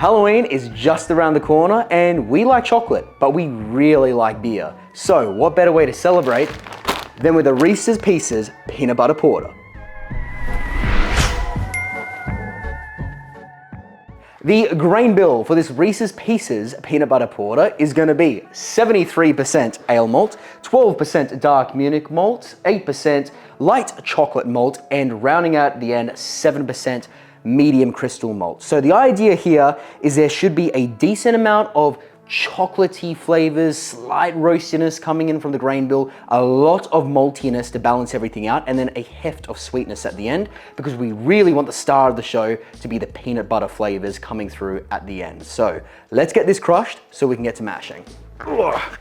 Halloween is just around the corner and we like chocolate, but we really like beer. So what better way to celebrate than with a Reese's Pieces peanut butter porter. The grain bill for this Reese's Pieces peanut butter porter is going to be 73% ale malt, 12% dark Munich malt, 8% light chocolate malt, and rounding out the end, 7% medium crystal malt. So the idea here is there should be a decent amount of chocolatey flavors, slight roastiness coming in from the grain bill, a lot of maltiness to balance everything out, and then a heft of sweetness at the end, because we really want the star of the show to be the peanut butter flavors coming through at the end. So let's get this crushed so we can get to mashing. Ugh.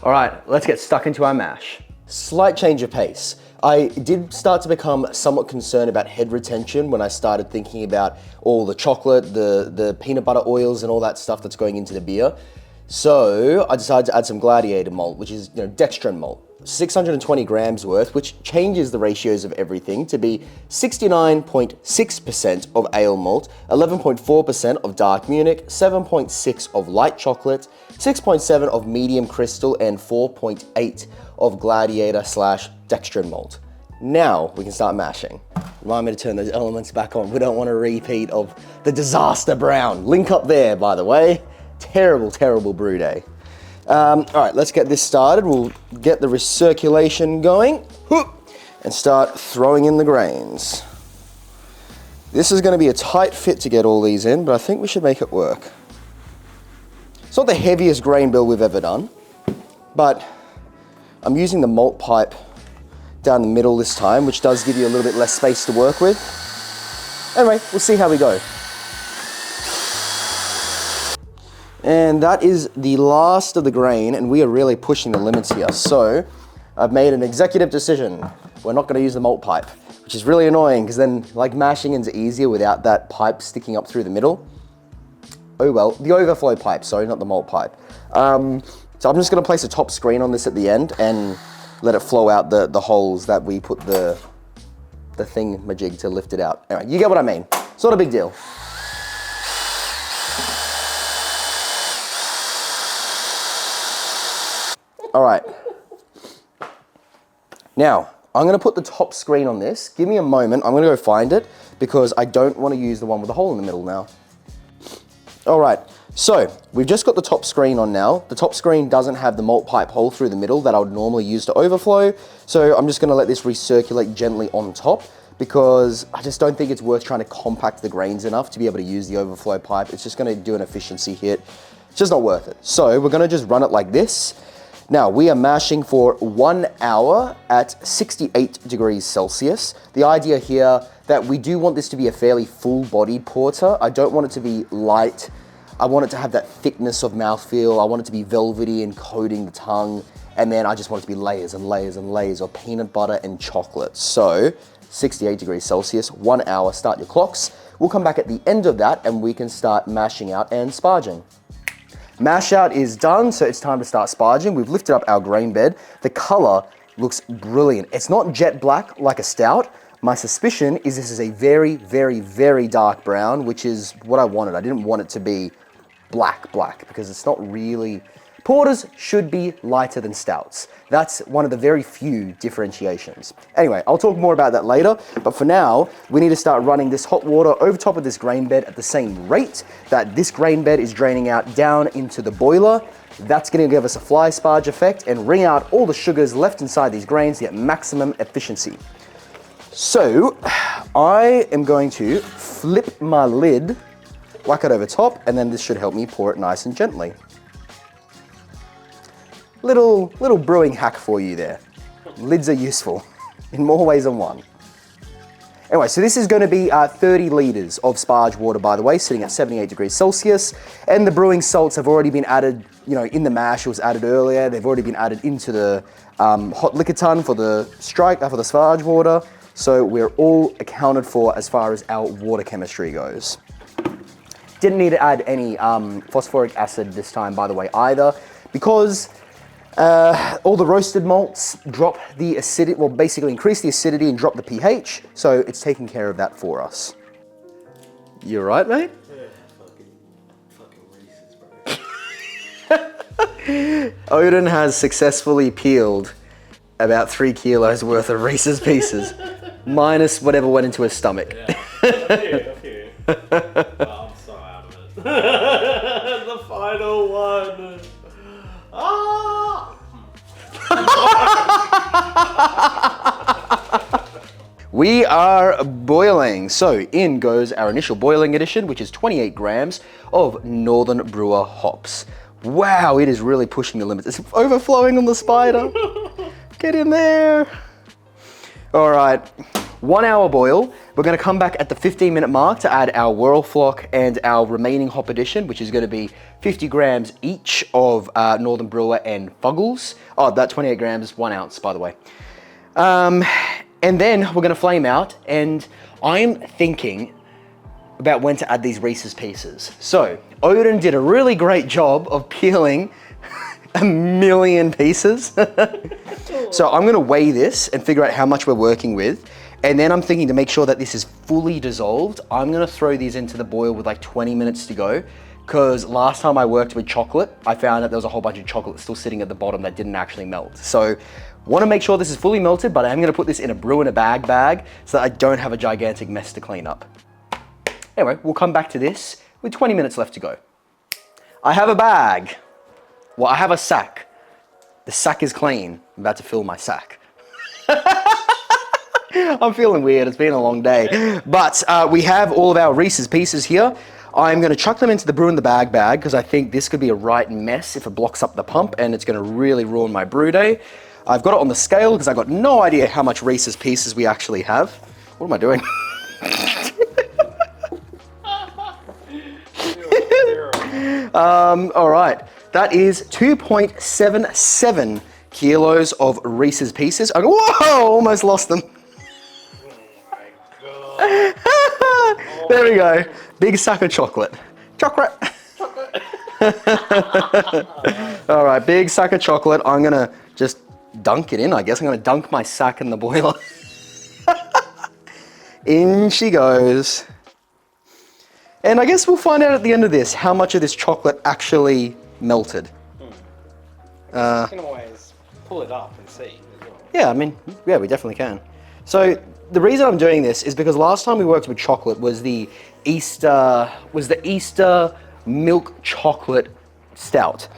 All right, let's get stuck into our mash. Slight change of pace. I did start to become somewhat concerned about head retention when I started thinking about all the chocolate, the peanut butter oils and all that stuff that's going into the beer. So I decided to add some Gladiator malt, which is dextrin malt. 620 grams worth, which changes the ratios of everything to be 69.6% of ale malt, 11.4% of dark Munich, 7.6 of light chocolate, 6.7 of medium crystal, and 4.8 of Gladiator / dextrin malt. Now we can start mashing. Remind me to turn those elements back on. We don't want a repeat of the disaster brown. Link up there, by the way. Terrible, terrible brew day. All right, let's get this started. We'll get the recirculation going and start throwing in the grains. This is going to be a tight fit to get all these in, but I think we should make it work. It's not the heaviest grain bill we've ever done, but I'm using the malt pipe down the middle this time, which does give you a little bit less space to work with. Anyway, we'll see how we go. And that is the last of the grain, and we are really pushing the limits here. So I've made an executive decision. We're not going to use the malt pipe, which is really annoying because then mashing is easier without that pipe sticking up through the middle. Oh well, the overflow pipe, sorry, not the malt pipe. So I'm just going to place a top screen on this at the end and let it flow out the holes that we put the thing-majig to lift it out. Anyway, you get what I mean. It's not a big deal. All right. Now, I'm gonna put the top screen on this. Give me a moment, I'm gonna go find it because I don't wanna use the one with the hole in the middle now. All right, so we've just got the top screen on now. The top screen doesn't have the malt pipe hole through the middle that I would normally use to overflow. So I'm just gonna let this recirculate gently on top because I just don't think it's worth trying to compact the grains enough to be able to use the overflow pipe. It's just gonna do an efficiency hit. It's just not worth it. So we're gonna just run it like this. Now, we are mashing for 1 hour at 68 degrees Celsius. The idea here that we do want this to be a fairly full-bodied porter. I don't want it to be light. I want it to have that thickness of mouthfeel. I want it to be velvety and coating the tongue. And then I just want it to be layers and layers and layers of peanut butter and chocolate. So, 68 degrees Celsius, 1 hour, start your clocks. We'll come back at the end of that and we can start mashing out and sparging. Mash out is done, so it's time to start sparging. We've lifted up our grain bed. The color looks brilliant. It's not jet black like a stout. My suspicion is this is a very, very, very dark brown, which is what I wanted. I didn't want it to be black because it's not really... Porters should be lighter than stouts. That's one of the very few differentiations. Anyway, I'll talk more about that later, but for now, we need to start running this hot water over top of this grain bed at the same rate that this grain bed is draining out down into the boiler. That's gonna give us a fly sparge effect and wring out all the sugars left inside these grains to get maximum efficiency. So, I am going to flip my lid, whack it over top, and then this should help me pour it nice and gently. Little brewing hack for you there. Lids are useful in more ways than one. Anyway, so this is going to be 30 litres of sparge water, by the way, sitting at 78 degrees Celsius. And the brewing salts have already been added, in the mash. It was added earlier. They've already been added into the hot liquor ton for the sparge water. So we're all accounted for as far as our water chemistry goes. Didn't need to add any phosphoric acid this time, by the way, either, because All the roasted malts drop the acidity, well, basically increase the acidity and drop the pH. So it's taking care of that for us. You all right, mate? Yeah, fucking Reeces, bro. Odin has successfully peeled about 3 kilos worth of Reese's Pieces, minus whatever went into his stomach. Yeah, a few. Oh, I'm so out of it. The final one. Ah! We are boiling. So in goes our initial boiling addition, which is 28 grams of Northern Brewer hops. Wow, it is really pushing the limits. It's overflowing on the spider. Get in there. All right, 1 hour boil. We're gonna come back at the 15-minute mark to add our Whirlflock and our remaining hop addition, which is gonna be 50 grams each of Northern Brewer and Fuggles. Oh, that 28 grams, 1 ounce, by the way. And then we're gonna flame out, and I'm thinking about when to add these Reese's Pieces. So, Odin did a really great job of peeling 1,000,000 pieces. So I'm gonna weigh this and figure out how much we're working with. And then I'm thinking to make sure that this is fully dissolved, I'm gonna throw these into the boil with like 20 minutes to go. Because last time I worked with chocolate, I found that there was a whole bunch of chocolate still sitting at the bottom that didn't actually melt. So wanna make sure this is fully melted, but I'm gonna put this in a brew in a bag so that I don't have a gigantic mess to clean up. Anyway, we'll come back to this with 20 minutes left to go. I have a bag. Well, I have a sack. The sack is clean. I'm about to fill my sack. I'm feeling weird, it's been a long day. But we have all of our Reese's Pieces here. I'm gonna chuck them into the brew in the bag because I think this could be a right mess if it blocks up the pump, and it's gonna really ruin my brew day. I've got it on the scale because I've got no idea how much Reese's Pieces we actually have. What am I doing? All right, that is 2.77 kilos of Reese's Pieces. Whoa, almost lost them. Oh my God. There we go. Big sack of chocolate. Chocolate. All right, big sack of chocolate. I'm gonna just dunk it in, I guess. I'm gonna dunk my sack in the boiler. In she goes. And I guess we'll find out at the end of this how much of this chocolate actually melted. You can always pull it up and see as well. Yeah, I mean, yeah, we definitely can. So the reason I'm doing this is because last time we worked with chocolate was the Easter milk chocolate stout.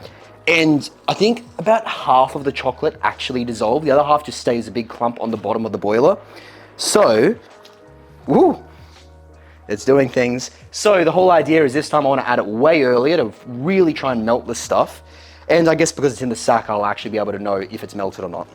And I think about half of the chocolate actually dissolved. The other half just stays a big clump on the bottom of the boiler. So, woo, it's doing things. So the whole idea is this time I want to add it way earlier to really try and melt this stuff. And I guess because it's in the sack, I'll actually be able to know if it's melted or not.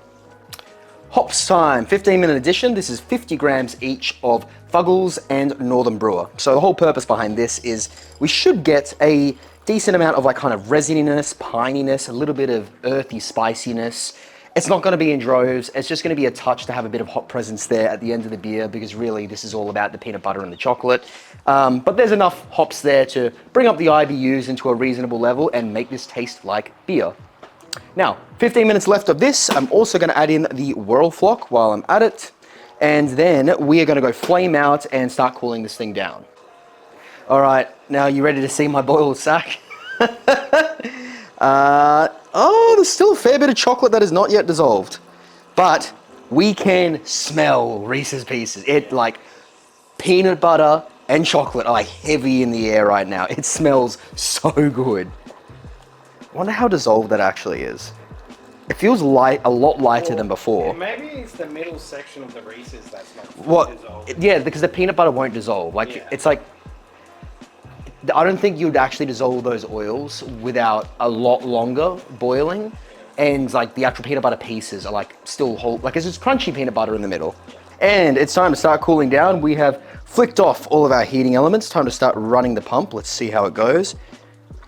Hops time, 15-minute addition. This is 50 grams each of Fuggles and Northern Brewer. So the whole purpose behind this is we should get a decent amount of like kind of resininess, pininess, a little bit of earthy spiciness. It's not going to be in droves. It's just going to be a touch to have a bit of hop presence there at the end of the beer, because really this is all about the peanut butter and the chocolate. But there's enough hops there to bring up the IBUs into a reasonable level and make this taste like beer. Now, 15 minutes left of this. I'm also going to add in the Whirlflock while I'm at it. And then we are going to go flame out and start cooling this thing down. All right, now you ready to see my boiled sack? Oh, there's still a fair bit of chocolate that is not yet dissolved. But we can smell Reese's Pieces. It like peanut butter and chocolate are like heavy in the air right now. It smells so good. I wonder how dissolved that actually is. It feels light, a lot lighter than before. Yeah, maybe it's the middle section of the Reese's that's not fully dissolved. Yeah, because the peanut butter won't dissolve. Like, Yeah. It's like, I don't think you'd actually dissolve those oils without a lot longer boiling. And like the actual peanut butter pieces are like still whole, like it's just crunchy peanut butter in the middle. And it's time to start cooling down. We have flicked off all of our heating elements. Time to start running the pump. Let's see how it goes.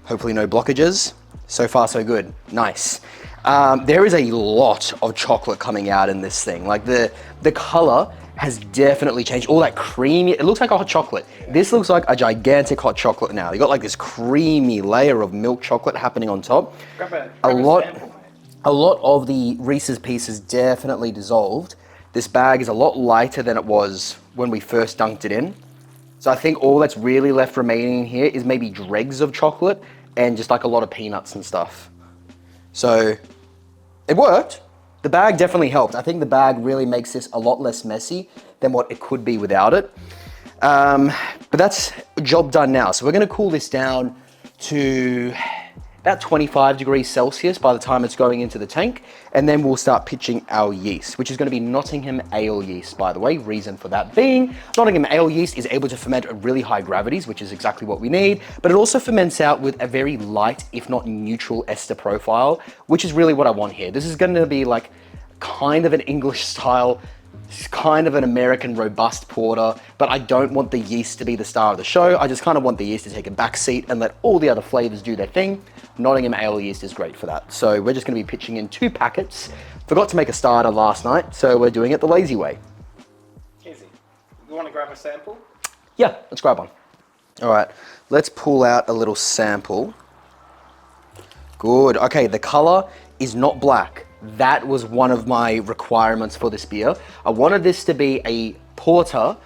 Hopefully no blockages. So far so good, nice. There is a lot of chocolate coming out in this thing. Like the color has definitely changed. All that creamy, it looks like a hot chocolate. This looks like a gigantic hot chocolate now. You got like this creamy layer of milk chocolate happening on top. Grab a lot. sample, mate. a lot of the Reese's Pieces definitely dissolved. This bag is a lot lighter than it was when we first dunked it in. So I think all that's really left remaining here is maybe dregs of chocolate and just like a lot of peanuts and stuff. So it worked. The bag definitely helped. I think the bag really makes this a lot less messy than what it could be without it. But that's job done now. So we're gonna cool this down to about 25 degrees Celsius by the time it's going into the tank. And then we'll start pitching our yeast, which is gonna be Nottingham ale yeast, by the way. Reason for that being, Nottingham ale yeast is able to ferment at really high gravities, which is exactly what we need, but it also ferments out with a very light, if not neutral ester profile, which is really what I want here. This is gonna be like kind of an English style, kind of an American robust porter, but I don't want the yeast to be the star of the show. I just kind of want the yeast to take a back seat and let all the other flavors do their thing. Nottingham ale yeast is great for that. So we're just going to be pitching in 2 packets. Forgot to make a starter last night, so we're doing it the lazy way. Easy. You want to grab a sample? Yeah, let's grab one. All right, let's pull out a little sample. Good. Okay, the color is not black. That was one of my requirements for this beer. I wanted this to be a porter.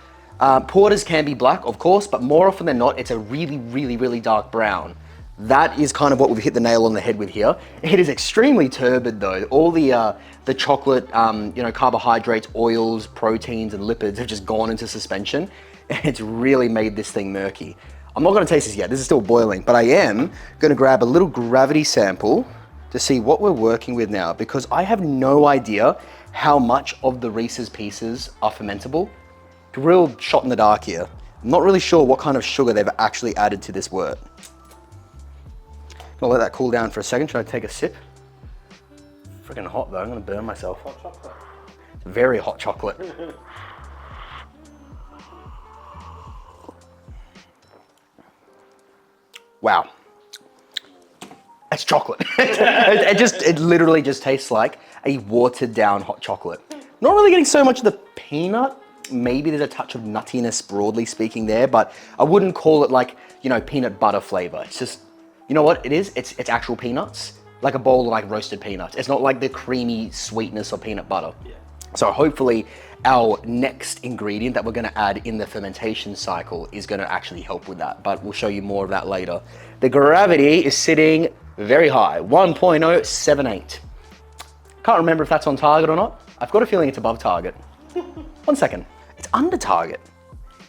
Porters can be black, of course, but more often than not, it's a really, really, really dark brown. That is kind of what we've hit the nail on the head with here. It is extremely turbid though. All the chocolate, you know, carbohydrates, oils, proteins, and lipids have just gone into suspension. And it's really made this thing murky. I'm not gonna taste this yet, this is still boiling, but I am gonna grab a little gravity sample to see what we're working with now, because I have no idea how much of the Reese's Pieces are fermentable. Real shot in the dark here. I'm not really sure what kind of sugar they've actually added to this wort. I'll let that cool down for a second. Should I take a sip? Freaking hot though, I'm gonna burn myself. Hot chocolate. It's very hot chocolate. Wow. It's chocolate. it literally just tastes like a watered down hot chocolate. Not really getting so much of the peanut. Maybe there's a touch of nuttiness broadly speaking there, but I wouldn't call it like, you know, peanut butter flavor. It's just, you know what it is? It's actual peanuts, like a bowl of like roasted peanuts. It's not like the creamy sweetness of peanut butter. Yeah. So hopefully our next ingredient that we're gonna add in the fermentation cycle is gonna actually help with that, but we'll show you more of that later. The gravity is sitting very high, 1.078. Can't remember if that's on target or not. I've got a feeling it's above target. 1 second, it's under target.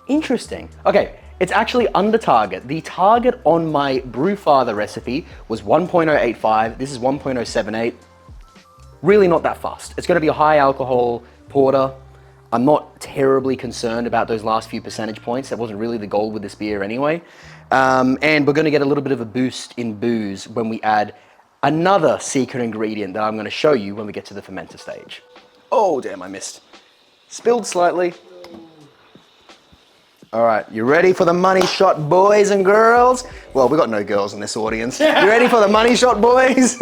Interesting. Okay, it's actually under target. The target on my Brewfather recipe was 1.085. This is 1.078. Really not that fast. It's gonna be a high alcohol porter. I'm not terribly concerned about those last few percentage points. That wasn't really the goal with this beer anyway. And we're gonna get a little bit of a boost in booze when we add another secret ingredient that I'm gonna show you when we get to the fermenter stage. Oh, damn, I missed. Spilled slightly. All right, you ready for the money shot, boys and girls? Well, we got no girls in this audience. You ready for the money shot, boys?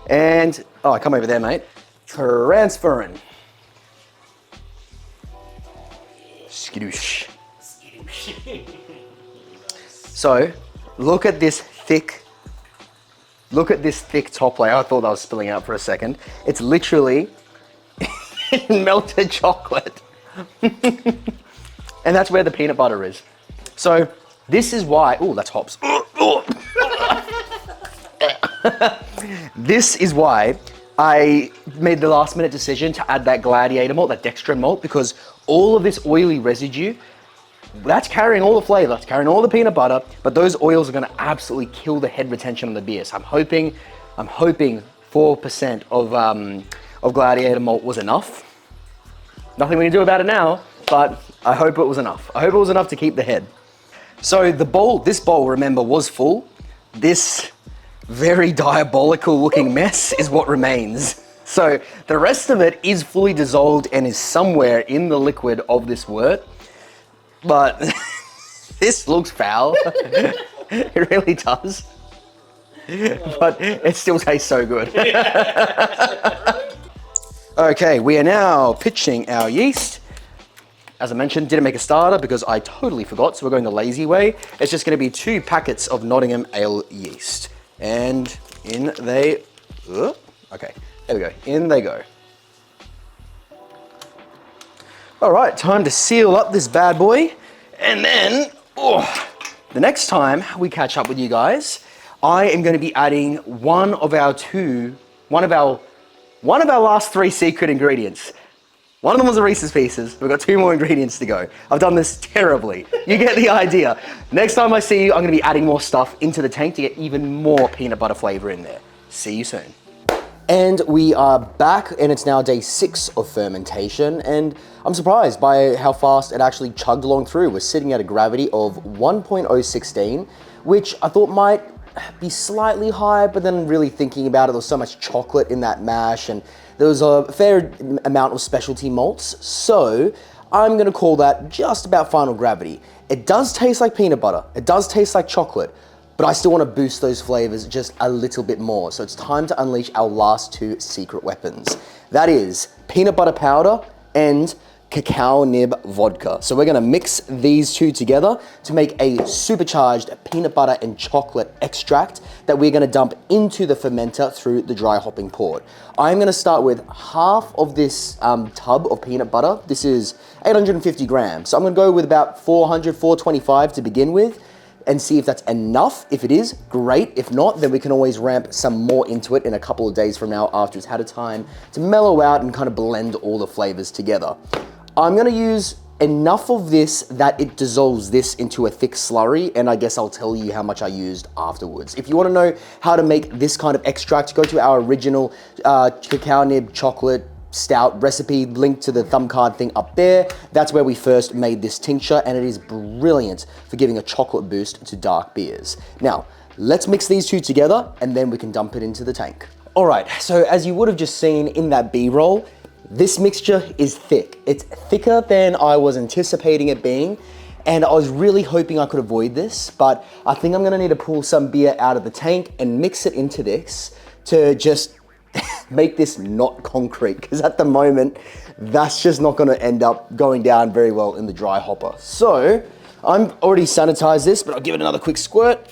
And, oh, come over there, mate. Transferring. Skidoosh. So, look at this thick top layer. I thought I was spilling out for a second. It's literally melted chocolate. And that's where the peanut butter is. So this is why, oh, that's hops. This is why I made the last minute decision to add that gladiator malt, that dextrin malt, because all of this oily residue, that's carrying all the flavor, it's carrying all the peanut butter, but those oils are gonna absolutely kill the head retention on the beer. So I'm hoping 4% of gladiator malt was enough. Nothing we can do about it now, but I hope it was enough. I hope it was enough to keep the head. So this bowl, remember, was full. This very diabolical looking mess is what remains. So the rest of it is fully dissolved and is somewhere in the liquid of this wort. But this looks foul. It really does. But it still tastes so good. Okay, we are now pitching our yeast. As I mentioned, didn't make a starter because I totally forgot, so we're going the lazy way. It's just gonna be 2 packets of Nottingham ale yeast. And in they Okay, there we go, in they go. All right, time to seal up this bad boy. And then, the next time we catch up with you guys, I am gonna be adding one of our last 3 secret ingredients. One of them was the Reese's Pieces. We've got 2 more ingredients to go. I've done this terribly. You get the idea. Next time I see you, I'm gonna be adding more stuff into the tank to get even more peanut butter flavor in there. See you soon. And we are back, and it's now day 6 of fermentation, and I'm surprised by how fast it actually chugged along through. We're sitting at a gravity of 1.016, which I thought might be slightly high, but then really thinking about it, there was so much chocolate in that mash, and there was a fair amount of specialty malts, so I'm gonna call that just about final gravity. It does taste like peanut butter, it does taste like chocolate, but I still want to boost those flavors just a little bit more. So it's time to unleash our last 2 secret weapons. That is peanut butter powder and cacao nib vodka. So we're gonna mix these 2 together to make a supercharged peanut butter and chocolate extract that we're gonna dump into the fermenter through the dry hopping port. I'm gonna start with half of this tub of peanut butter. This is 850 grams. So I'm gonna go with about 400, 425 to begin with, and see if that's enough. If it is, great. If not, then we can always ramp some more into it in a couple of days from now after it's had a time to mellow out and kind of blend all the flavors together. I'm gonna use enough of this that it dissolves this into a thick slurry, and I guess I'll tell you how much I used afterwards. If you wanna know how to make this kind of extract, go to our original cacao nib chocolate stout recipe, linked to the thumb card thing up there. That's where we first made this tincture, and it is brilliant for giving a chocolate boost to dark beers. Now, let's mix these 2 together, and then we can dump it into the tank. All right, so as you would have just seen in that B-roll, this mixture is thick. It's thicker than I was anticipating it being, and I was really hoping I could avoid this, but I think I'm gonna need to pull some beer out of the tank and mix it into this to just make this not concrete, because at the moment, that's just not gonna end up going down very well in the dry hopper. So, I'm already sanitized this, but I'll give it another quick squirt.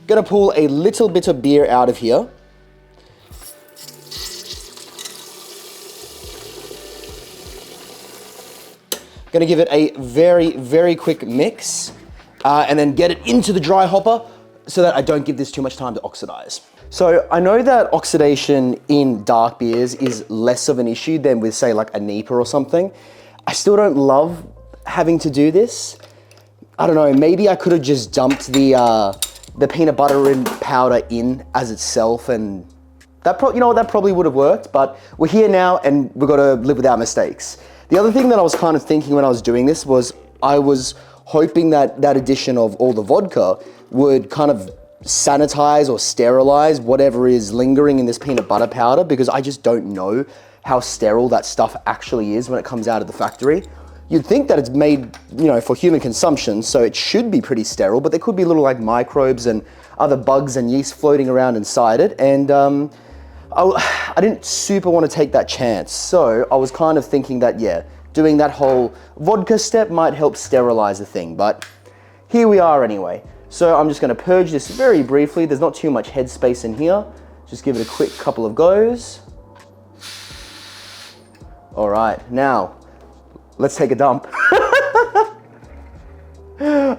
Gonna pull a little bit of beer out of here. Gonna give it a very, very quick mix, and then get it into the dry hopper so that I don't give this too much time to oxidize. So I know that oxidation in dark beers is less of an issue than with, say, like a Nipah or something. I still don't love having to do this. I don't know, maybe I could have just dumped the peanut butter and powder in as itself, and that probably would have worked, but we're here now and we've got to live with our mistakes. The other thing that I was kind of thinking when I was doing this was I was hoping that that addition of all the vodka would kind of sanitize or sterilize whatever is lingering in this peanut butter powder, because I just don't know how sterile that stuff actually is when it comes out of the factory. You'd think that it's made, for human consumption, so it should be pretty sterile, but there could be little like microbes and other bugs and yeast floating around inside it, and I didn't super want to take that chance. So I was kind of thinking that, yeah, doing that whole vodka step might help sterilize the thing, but here we are anyway. So I'm just gonna purge this very briefly. There's not too much headspace in here. Just give it a quick couple of goes. All right, now let's take a dump.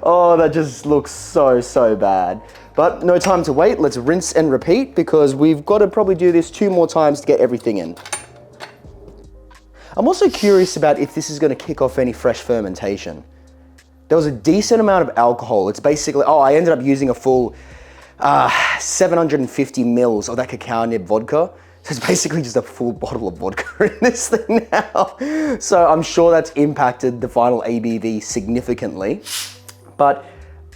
Oh, that just looks so bad. But no time to wait. Let's rinse and repeat, because we've got to probably do this 2 more times to get everything in. I'm also curious about if this is gonna kick off any fresh fermentation. There was a decent amount of alcohol. It's basically, I ended up using a full 750 mils of that cacao nib vodka. So it's basically just a full bottle of vodka in this thing now. So I'm sure that's impacted the final ABV significantly. But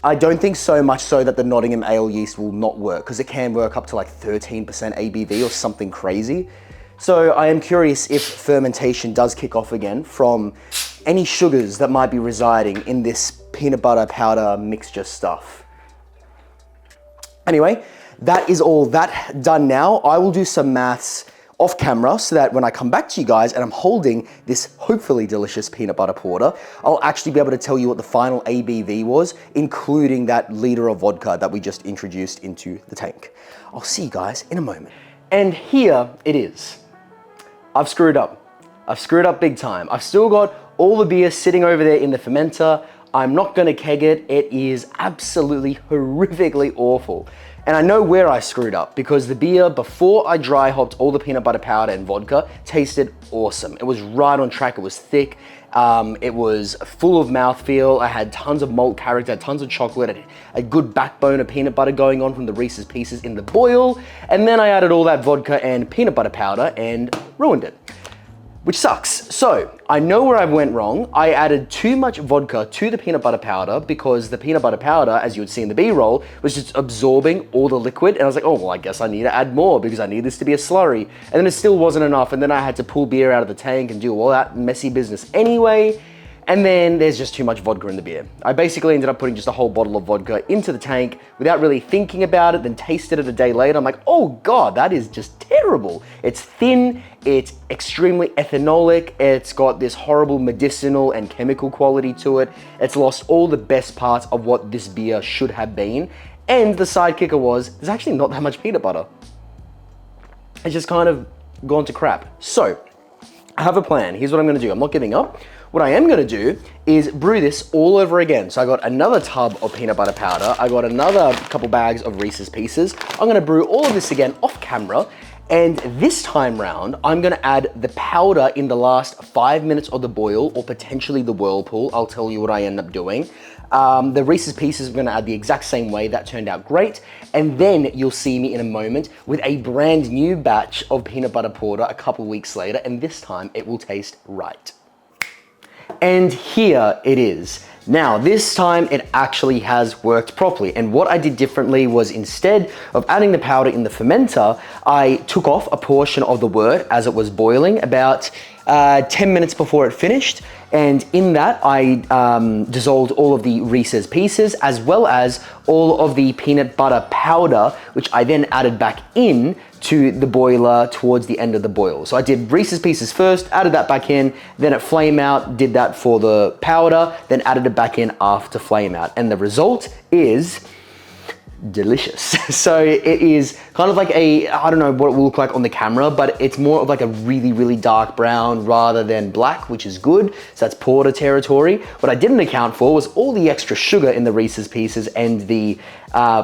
I don't think so much so that the Nottingham ale yeast will not work, because it can work up to like 13% ABV or something crazy. So I am curious if fermentation does kick off again from any sugars that might be residing in this peanut butter powder mixture stuff. Anyway, that is all that done now. I will do some maths off camera so that when I come back to you guys and I'm holding this hopefully delicious peanut butter porter, I'll actually be able to tell you what the final ABV was, including that liter of vodka that we just introduced into the tank. I'll see you guys in a moment. And here it is. I've screwed up. I've screwed up big time. I've still got all the beer sitting over there in the fermenter. I'm not gonna keg it. It is absolutely horrifically awful. And I know where I screwed up because the beer, before I dry hopped all the peanut butter powder and vodka, tasted awesome. It was right on track, it was thick. It was full of mouthfeel. I had tons of malt character, tons of chocolate, a good backbone of peanut butter going on from the Reese's Pieces in the boil. And then I added all that vodka and peanut butter powder and ruined it, which sucks. So I know where I went wrong. I added too much vodka to the peanut butter powder because the peanut butter powder, as you would see in the B-roll, was just absorbing all the liquid. And I was like, oh, well, I guess I need to add more because I need this to be a slurry. And then it still wasn't enough. And then I had to pull beer out of the tank and do all that messy business anyway. And then there's just too much vodka in the beer. I basically ended up putting just a whole bottle of vodka into the tank without really thinking about it, then tasted it a day later. I'm like, oh God, that is just terrible. It's thin, it's extremely ethanolic, it's got this horrible medicinal and chemical quality to it. It's lost all the best parts of what this beer should have been. And the side kicker was, there's actually not that much peanut butter. It's just kind of gone to crap. So, I have a plan. Here's what I'm gonna do. I'm not giving up. What I am gonna do is brew this all over again. So I got another tub of peanut butter powder. I got another couple bags of Reese's Pieces. I'm gonna brew all of this again off camera. And this time round, I'm gonna add the powder in the last 5 minutes of the boil or potentially the whirlpool. I'll tell you what I end up doing. The Reese's Pieces I'm gonna add the exact same way. That turned out great. And then you'll see me in a moment with a brand new batch of peanut butter porter a couple weeks later. And this time it will taste right. And here it is. Now, this time it actually has worked properly. And what I did differently was instead of adding the powder in the fermenter, I took off a portion of the wort as it was boiling about 10 minutes before it finished. And in that, I dissolved all of the Reese's Pieces as well as all of the peanut butter powder, which I then added back in to the boiler towards the end of the boil. So I did Reese's Pieces first, added that back in, then at flame out, did that for the powder, then added it back in after flame out. And the result is delicious. So it is kind of like a, I don't know what it will look like on the camera, but it's more of like a really, really dark brown rather than black, which is good. So that's porter territory. What I didn't account for was all the extra sugar in the Reese's Pieces and the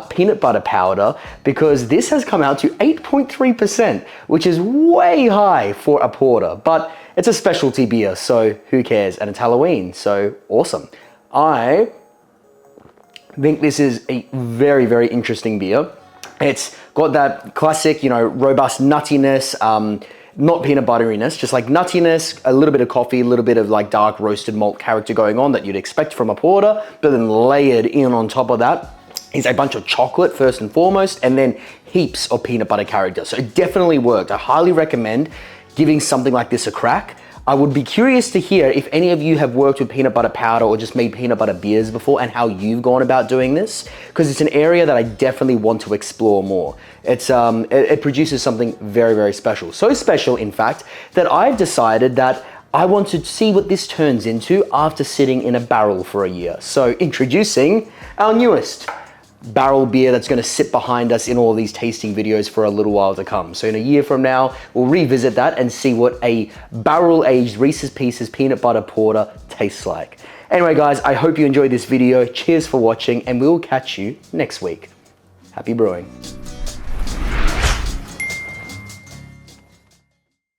peanut butter powder, because this has come out to 8.3%, which is way high for a porter, but it's a specialty beer, so who cares? And it's Halloween, so awesome. I think this is a very, very interesting beer. It's got that classic, you know, robust nuttiness, not peanut butteriness, just like nuttiness, a little bit of coffee, a little bit of like dark roasted malt character going on that you'd expect from a porter, but then layered in on top of that is a bunch of chocolate first and foremost, and then heaps of peanut butter character. So it definitely worked. I highly recommend giving something like this a crack. I would be curious to hear if any of you have worked with peanut butter powder or just made peanut butter beers before and how you've gone about doing this, because it's an area that I definitely want to explore more. It produces something very, very special. So special, in fact, that I've decided that I want to see what this turns into after sitting in a barrel for a year. So introducing our newest barrel beer that's going to sit behind us in all these tasting videos for a little while to come. So in a year from now, we'll revisit that and see what a barrel-aged Reese's Pieces peanut butter porter tastes like. Anyway, guys, I hope you enjoyed this video. Cheers for watching, and we'll catch you next week. Happy brewing.